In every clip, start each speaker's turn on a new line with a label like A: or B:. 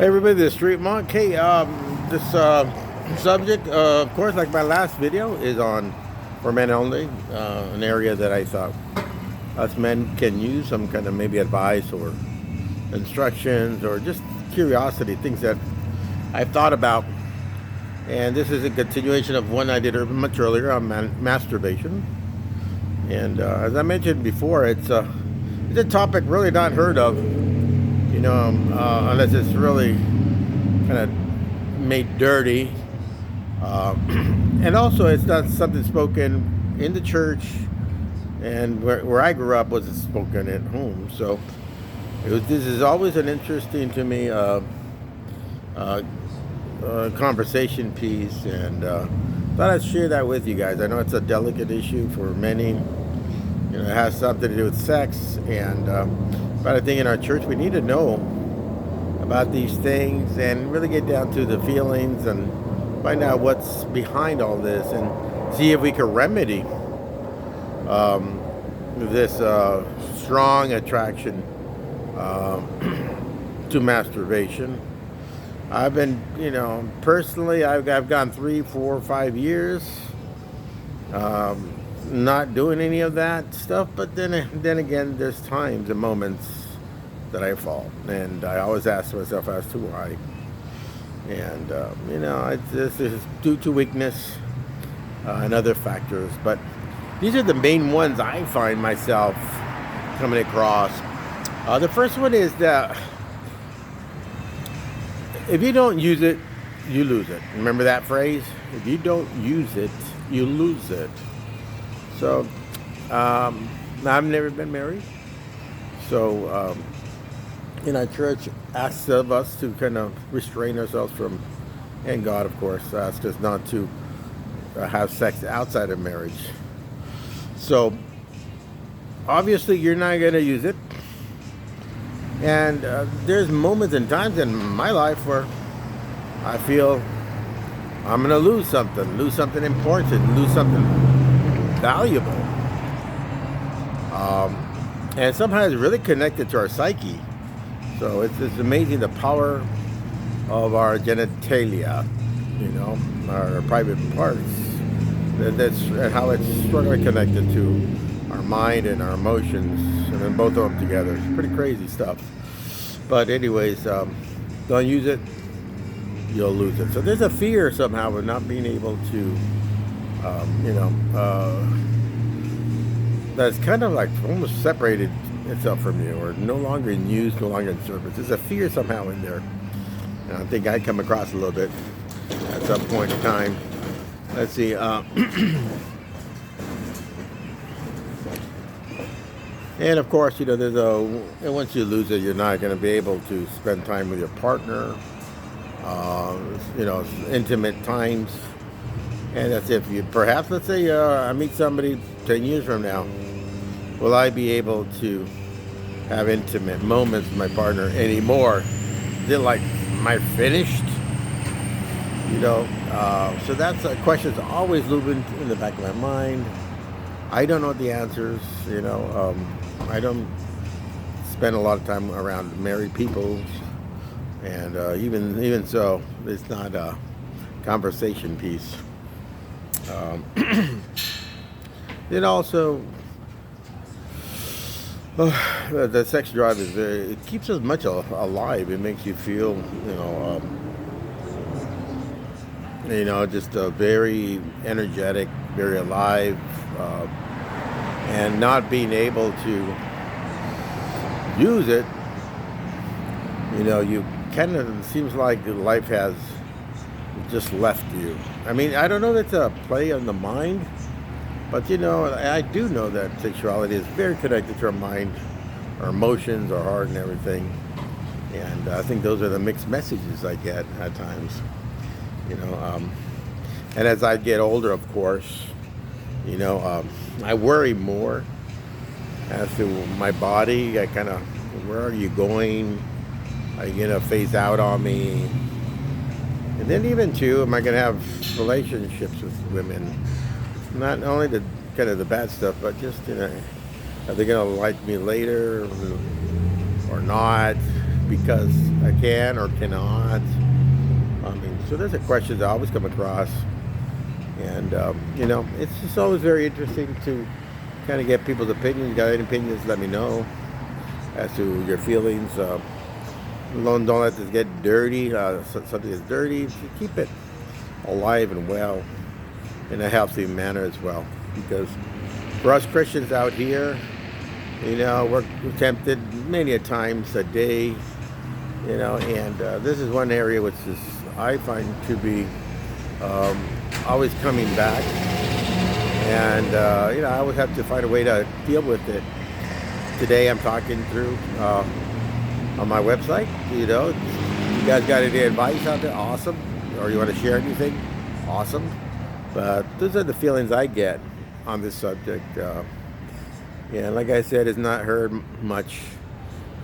A: Hey everybody, this is Street Monk. Hey, this subject, of course, like my last video, is on for men only, an area that I thought us men can use some kind of maybe advice or instructions or just curiosity, things that I've thought about. And this is a continuation of one I did much earlier on masturbation. And as I mentioned before, it's a topic really not heard of, unless it's really kind of made dirty. And also, it's not something spoken in the church, and where I grew up wasn't spoken at home. So this is always an interesting to me conversation piece, and thought I'd share that with you guys. I know it's a delicate issue for many. It has something to do with sex, and but I think in our church we need to know about these things and really get down to the feelings and find out what's behind all this and see if we can remedy this strong attraction to masturbation. I've been, personally, I've gone 3, 4, 5 years not doing any of that stuff, but then again, there's times and moments that I fall, and I always ask myself as to why. And this is due to weakness and other factors, but these are the main ones I find myself coming across. The first one is that if you don't use it, you lose it. Remember that phrase? If you don't use it, you lose it. So, I've never been married. So, our church asks of us to kind of restrain ourselves from, and God, of course, asks us not to have sex outside of marriage. So, obviously, you're not going to use it. And there's moments and times in my life where I feel I'm going to lose something important, lose something valuable. And somehow it's really connected to our psyche. So it's amazing the power of our genitalia, our private parts. That's how it's strongly connected to our mind and our emotions, and then both of them together. It's pretty crazy stuff. But anyways, don't use it, you'll lose it. So there's a fear somehow of not being able to, that's kind of like almost separated itself from you, or no longer in use, no longer in service. There's a fear somehow in there. And I think I come across a little bit at some point in time. Let's see. And of course, there's and once you lose it, you're not going to be able to spend time with your partner, intimate times. And that's if you, perhaps, let's say I meet somebody 10 years from now, will I be able to have intimate moments with my partner anymore? Is it like, am I finished? So that's a question that's always looming in the back of my mind. I don't know the answers, I don't spend a lot of time around married people, and even so, it's not a conversation piece. It also, the sex drive is it keeps us much alive. It makes you feel, just very energetic, very alive. And not being able to use it, you kind of, seems like life has just left you. I mean, I don't know if it's a play on the mind, but I do know that sexuality is very connected to our mind, our emotions, our heart, and everything. And I think those are the mixed messages I get at times. And as I get older, of course, I worry more as to my body. I kind of, where are you going? Are you going to phase out on me? And then even too, am I going to have relationships with women? Not only the kind of the bad stuff, but just, are they going to like me later or not? because I can or cannot. I mean, so there's a question that I always come across. And, it's just always very interesting to kind of get people's opinions. You got any opinions, let me know as to your feelings. Don't let this get dirty. Something is dirty. Keep it alive and well in a healthy manner as well. Because for us Christians out here, we're tempted many a times a day, and this is one area which is I find to be always coming back, and I always have to find a way to deal with it. Today I'm talking through on my website. You guys got any advice out there? Awesome. Or you want to share anything? Awesome. But those are the feelings I get on this subject. Like I said, it's not heard much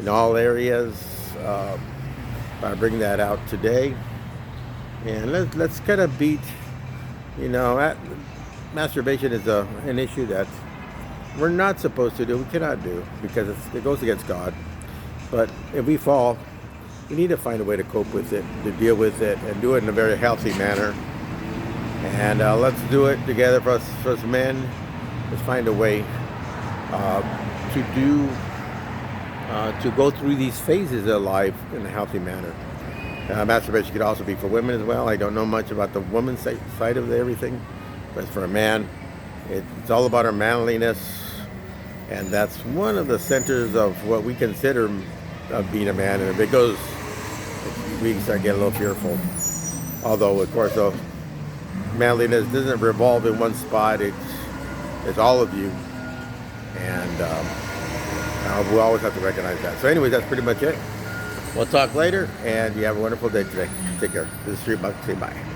A: in all areas. I bring that out today, and let's kind of beat. Masturbation is an issue that we're not supposed to do. We cannot do because it goes against God. But if we fall, we need to find a way to cope with it, to deal with it, and do it in a very healthy manner. And let's do it together for us men. Let's find a way to go through these phases of life in a healthy manner. Masturbation could also be for women as well. I don't know much about the woman's side of everything, but for a man, it's all about our manliness, and that's one of the centers of what we consider of being a man. And if it goes, we can start getting a little fearful. Although, of course, manliness doesn't revolve in one spot. It's all of you, and we always have to recognize that. So anyways, that's pretty much it. We'll talk later, and you have a wonderful day today. Take care. This is Street Buck. Say bye.